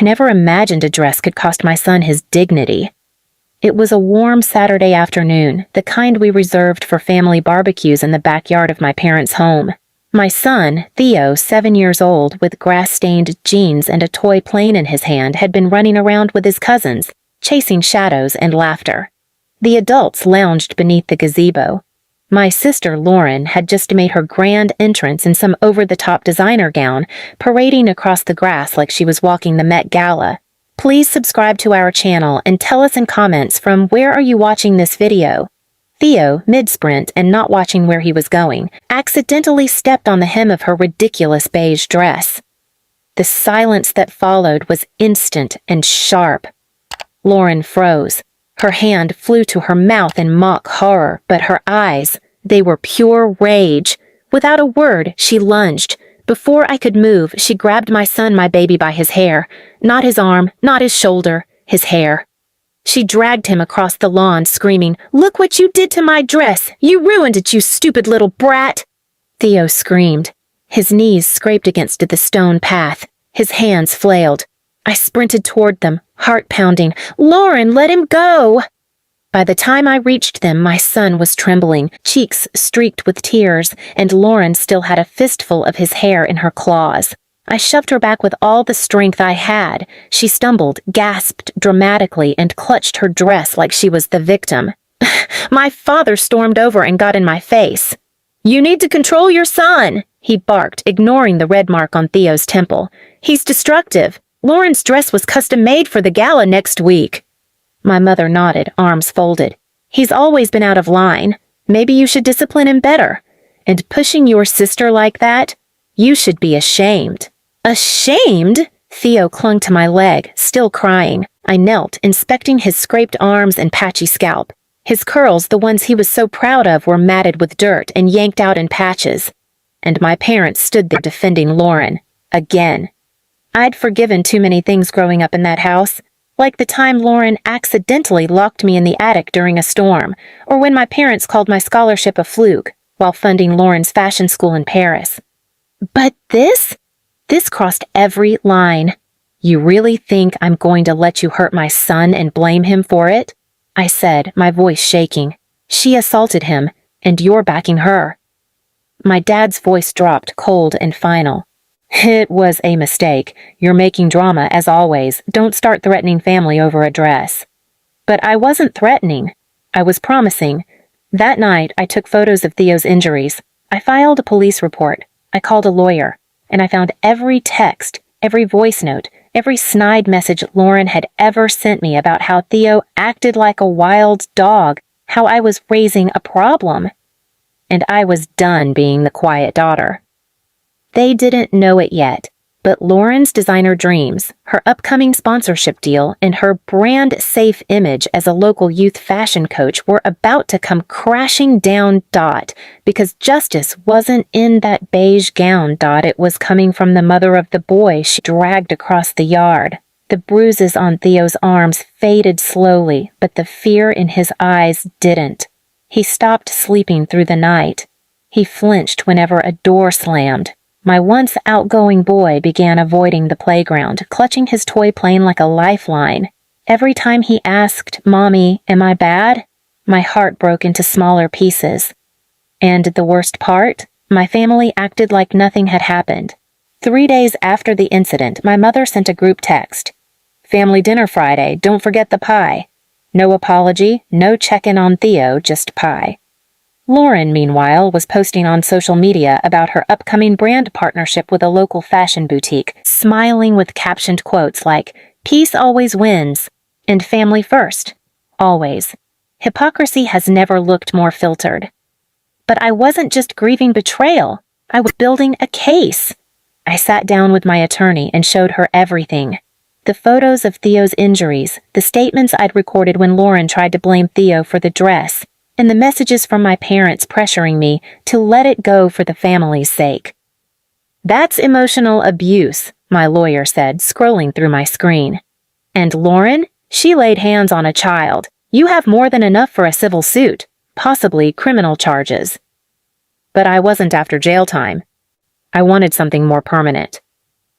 I never imagined a dress could cost my son his dignity. It was a warm Saturday afternoon, the kind we reserved for family barbecues in the backyard of my parents' home. My son, Theo, 7 years old, with grass-stained jeans and a toy plane in his hand, had been running around with his cousins, chasing shadows and laughter. The adults lounged beneath the gazebo. My sister, Lauren, had just made her grand entrance in some over-the-top designer gown, parading across the grass like she was walking the Met Gala. Please subscribe to our channel and tell us in comments from where are you watching this video. Theo, mid-sprint and not watching where he was going, accidentally stepped on the hem of her ridiculous beige dress. The silence that followed was instant and sharp. Lauren froze. Her hand flew to her mouth in mock horror, but her eyes, they were pure rage. Without a word, she lunged. Before I could move, she grabbed my son, my baby, by his hair. Not his arm, not his shoulder, his hair. She dragged him across the lawn, screaming, "Look what you did to my dress! You ruined it, you stupid little brat!" Theo screamed. His knees scraped against the stone path. His hands flailed. I sprinted toward them, heart pounding. "Lauren, let him go!" By the time I reached them, my son was trembling, cheeks streaked with tears, and Lauren still had a fistful of his hair in her claws. I shoved her back with all the strength I had. She stumbled, gasped dramatically, and clutched her dress like she was the victim. My father stormed over and got in my face. "You need to control your son," he barked, ignoring the red mark on Theo's temple. "He's destructive. Lauren's dress was custom-made for the gala next week." My mother nodded, arms folded. "He's always been out of line. Maybe you should discipline him better. And pushing your sister like that? You should be ashamed." "Ashamed?" Theo clung to my leg, still crying. I knelt, inspecting his scraped arms and patchy scalp. His curls, the ones he was so proud of, were matted with dirt and yanked out in patches. And my parents stood there defending Lauren. Again. I'd forgiven too many things growing up in that house. Like the time Lauren accidentally locked me in the attic during a storm, or when my parents called my scholarship a fluke while funding Lauren's fashion school in Paris. But this crossed every line. "You really think I'm going to let you hurt my son and blame him for it?" I said, my voice shaking. "She assaulted him, and you're backing her." My dad's voice dropped, cold and final. "It was a mistake. You're making drama, as always. Don't start threatening family over a dress." But I wasn't threatening. I was promising. That night, I took photos of Theo's injuries. I filed a police report. I called a lawyer. And I found every text, every voice note, every snide message Lauren had ever sent me about how Theo acted like a wild dog, how I was raising a problem. And I was done being the quiet daughter. They didn't know it yet, but Lauren's designer dreams, her upcoming sponsorship deal, and her brand-safe image as a local youth fashion coach were about to come crashing down. Because justice wasn't in that beige gown. It was coming from the mother of the boy she dragged across the yard. The bruises on Theo's arms faded slowly, but the fear in his eyes didn't. He stopped sleeping through the night. He flinched whenever a door slammed. My once outgoing boy began avoiding the playground, clutching his toy plane like a lifeline. Every time he asked, "Mommy, am I bad?" my heart broke into smaller pieces. And the worst part? My family acted like nothing had happened. 3 days after the incident, my mother sent a group text. "Family dinner Friday, don't forget the pie." No apology, no check-in on Theo, just pie. Lauren, meanwhile, was posting on social media about her upcoming brand partnership with a local fashion boutique, smiling with captioned quotes like, "Peace always wins," and "Family first." Always. Hypocrisy has never looked more filtered. But I wasn't just grieving betrayal. I was building a case. I sat down with my attorney and showed her everything. The photos of Theo's injuries, the statements I'd recorded when Lauren tried to blame Theo for the dress, and the messages from my parents pressuring me to let it go for the family's sake. "That's emotional abuse," my lawyer said, scrolling through my screen. "And Lauren? She laid hands on a child. You have more than enough for a civil suit, possibly criminal charges." But I wasn't after jail time. I wanted something more permanent.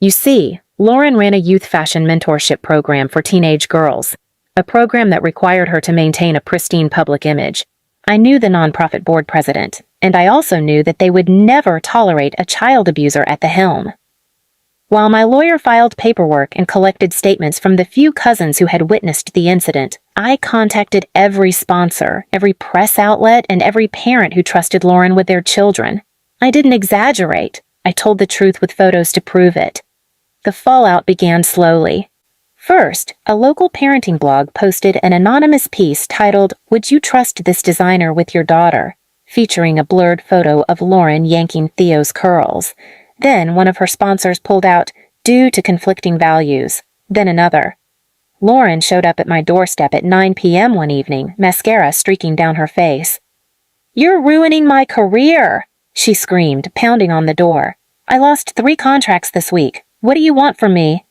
You see, Lauren ran a youth fashion mentorship program for teenage girls, a program that required her to maintain a pristine public image. I knew the nonprofit board president, and I also knew that they would never tolerate a child abuser at the helm. While my lawyer filed paperwork and collected statements from the few cousins who had witnessed the incident, I contacted every sponsor, every press outlet, and every parent who trusted Lauren with their children. I didn't exaggerate. I told the truth with photos to prove it. The fallout began slowly. First, a local parenting blog posted an anonymous piece titled, "Would you trust this designer with your daughter?" featuring a blurred photo of Lauren yanking Theo's curls. Then one of her sponsors pulled out, "Due to conflicting values." Then another. Lauren showed up at my doorstep at 9 p.m. one evening, mascara streaking down her face. "You're ruining my career!" she screamed, pounding on the door. "I lost 3 contracts this week. What do you want from me?"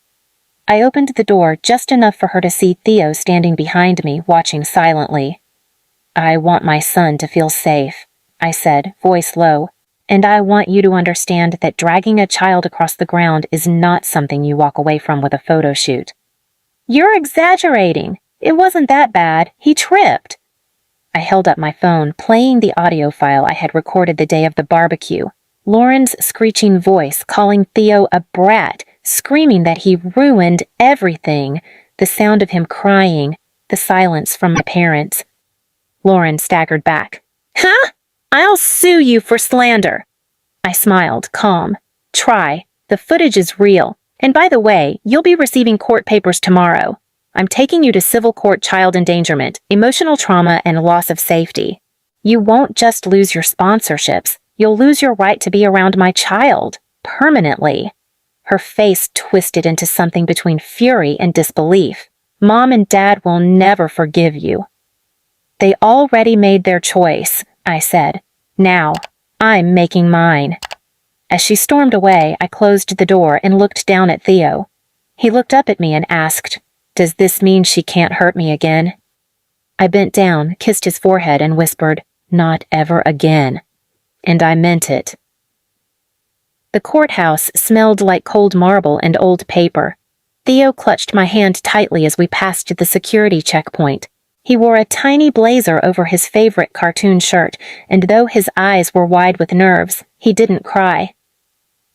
I opened the door just enough for her to see Theo standing behind me, watching silently. "I want my son to feel safe," I said, voice low. "And I want you to understand that dragging a child across the ground is not something you walk away from with a photo shoot." "You're exaggerating. It wasn't that bad. He tripped." I held up my phone, playing the audio file I had recorded the day of the barbecue. Lauren's screeching voice calling Theo a brat, screaming that he ruined everything, the sound of him crying, the silence from my parents. Lauren staggered back. "Huh? I'll sue you for slander." I smiled, calm. "Try. The footage is real. And by the way, you'll be receiving court papers tomorrow. I'm taking you to civil court child endangerment, emotional trauma, and loss of safety. You won't just lose your sponsorships. You'll lose your right to be around my child. Permanently." Her face twisted into something between fury and disbelief. "Mom and Dad will never forgive you." "They already made their choice," I said. "Now, I'm making mine." As she stormed away, I closed the door and looked down at Theo. He looked up at me and asked, "Does this mean she can't hurt me again?" I bent down, kissed his forehead, and whispered, "Not ever again." And I meant it. The courthouse smelled like cold marble and old paper. Theo clutched my hand tightly as we passed the security checkpoint. He wore a tiny blazer over his favorite cartoon shirt, and though his eyes were wide with nerves, he didn't cry.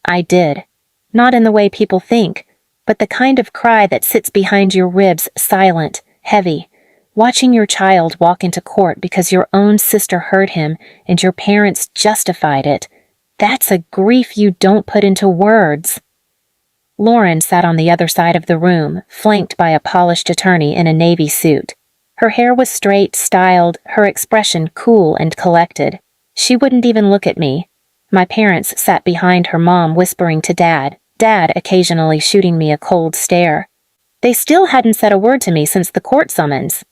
I did. Not in the way people think, but the kind of cry that sits behind your ribs, silent, heavy, watching your child walk into court because your own sister hurt him and your parents justified it. That's a grief you don't put into words. Lauren sat on the other side of the room, flanked by a polished attorney in a navy suit. Her hair was straight, styled, her expression cool and collected. She wouldn't even look at me. My parents sat behind her, mom whispering to Dad, Dad occasionally shooting me a cold stare. They still hadn't said a word to me since the court summons.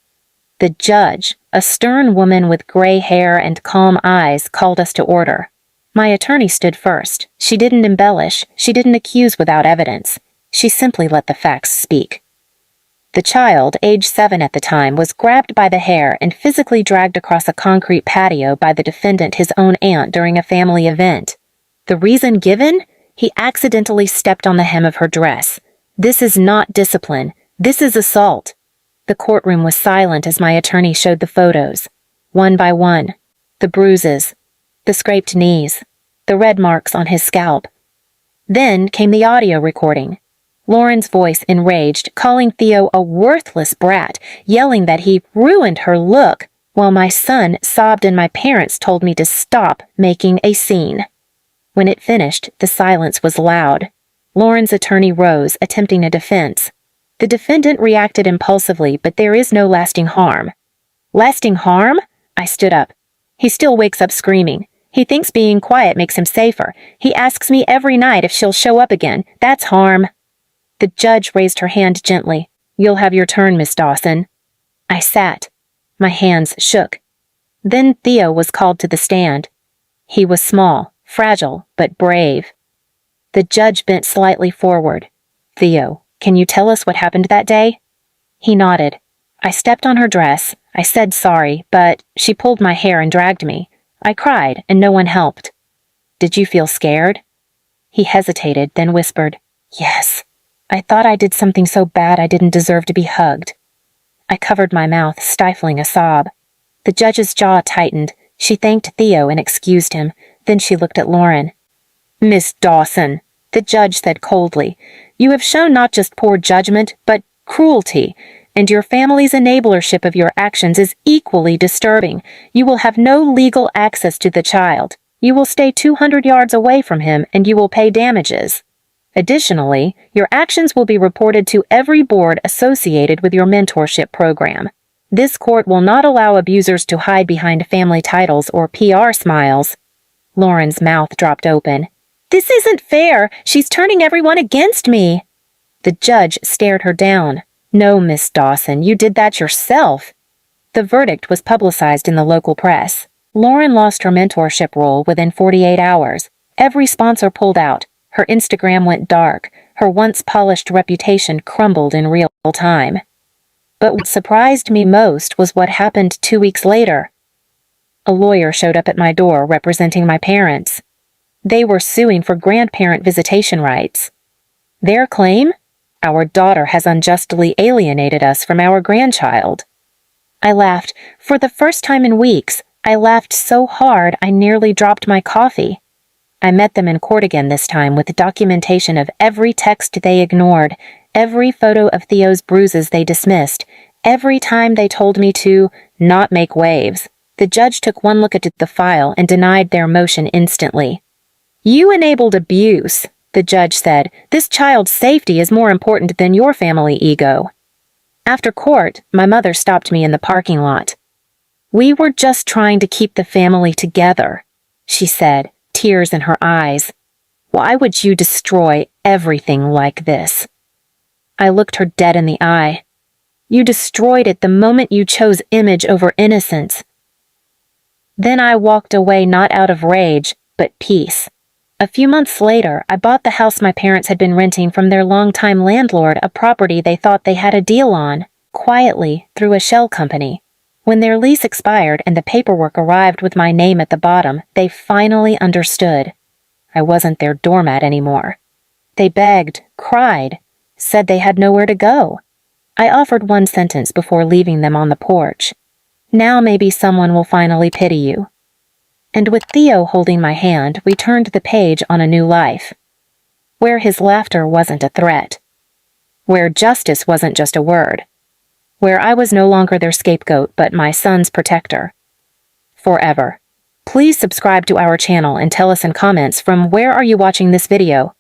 The judge, a stern woman with gray hair and calm eyes, called us to order. My attorney stood first. She didn't embellish. She didn't accuse without evidence. She simply let the facts speak. The child, age 7 at the time, was grabbed by the hair and physically dragged across a concrete patio by the defendant, his own aunt, during a family event. The reason given? He accidentally stepped on the hem of her dress. This is not discipline. This is assault. The courtroom was silent as my attorney showed the photos. One by one. The bruises. The scraped knees. The red marks on his scalp. Then came the audio recording. Lauren's voice enraged, calling Theo a worthless brat, yelling that he ruined her look, while my son sobbed and my parents told me to stop making a scene. When it finished, the silence was loud. Lauren's attorney rose, attempting a defense. The defendant reacted impulsively, but there is no lasting harm. Lasting harm? I stood up. He still wakes up screaming. He thinks being quiet makes him safer. He asks me every night if she'll show up again. That's harm. The judge raised her hand gently. You'll have your turn, Miss Dawson. I sat. My hands shook. Then Theo was called to the stand. He was small, fragile, but brave. The judge bent slightly forward. Theo, can you tell us what happened that day? He nodded. I stepped on her dress. I said sorry, but she pulled my hair and dragged me. I cried, and no one helped. Did you feel scared? He hesitated, then whispered, Yes. I thought I did something so bad I didn't deserve to be hugged. I covered my mouth, stifling a sob. The judge's jaw tightened. She thanked Theo and excused him. Then she looked at Lauren. "Miss Dawson," the judge said coldly, "you have shown not just poor judgment, but cruelty, and your family's enablership of your actions is equally disturbing. You will have no legal access to the child. You will stay 200 yards away from him, and you will pay damages. Additionally, your actions will be reported to every board associated with your mentorship program. This court will not allow abusers to hide behind family titles or PR smiles." Lauren's mouth dropped open. "This isn't fair. She's turning everyone against me." The judge stared her down. "No, Miss Dawson, you did that yourself." The verdict was publicized in the local press. Lauren lost her mentorship role within 48 hours. Every sponsor pulled out. Her Instagram went dark. Her once polished reputation crumbled in real time. But what surprised me most was what happened 2 weeks later. A lawyer showed up at my door representing my parents. They were suing for grandparent visitation rights. Their claim? Our daughter has unjustly alienated us from our grandchild. I laughed. For the first time in weeks, I laughed so hard I nearly dropped my coffee. I met them in court again this time with documentation of every text they ignored, every photo of Theo's bruises they dismissed, every time they told me to not make waves. The judge took one look at the file and denied their motion instantly. "You enabled abuse," the judge said. "This child's safety is more important than your family ego." After court, my mother stopped me in the parking lot. "We were just trying to keep the family together," she said, tears in her eyes. "Why would you destroy everything like this?" I looked her dead in the eye. "You destroyed it the moment you chose image over innocence." Then I walked away not out of rage, but peace. A few months later, I bought the house my parents had been renting from their longtime landlord, a property they thought they had a deal on, quietly, through a shell company. When their lease expired and the paperwork arrived with my name at the bottom, they finally understood. I wasn't their doormat anymore. They begged, cried, said they had nowhere to go. I offered one sentence before leaving them on the porch. "Now maybe someone will finally pity you." And with Theo holding my hand, we turned the page on a new life. Where his laughter wasn't a threat. Where justice wasn't just a word. Where I was no longer their scapegoat, but my son's protector. Forever. Please subscribe to our channel and tell us in comments from where are you watching this video.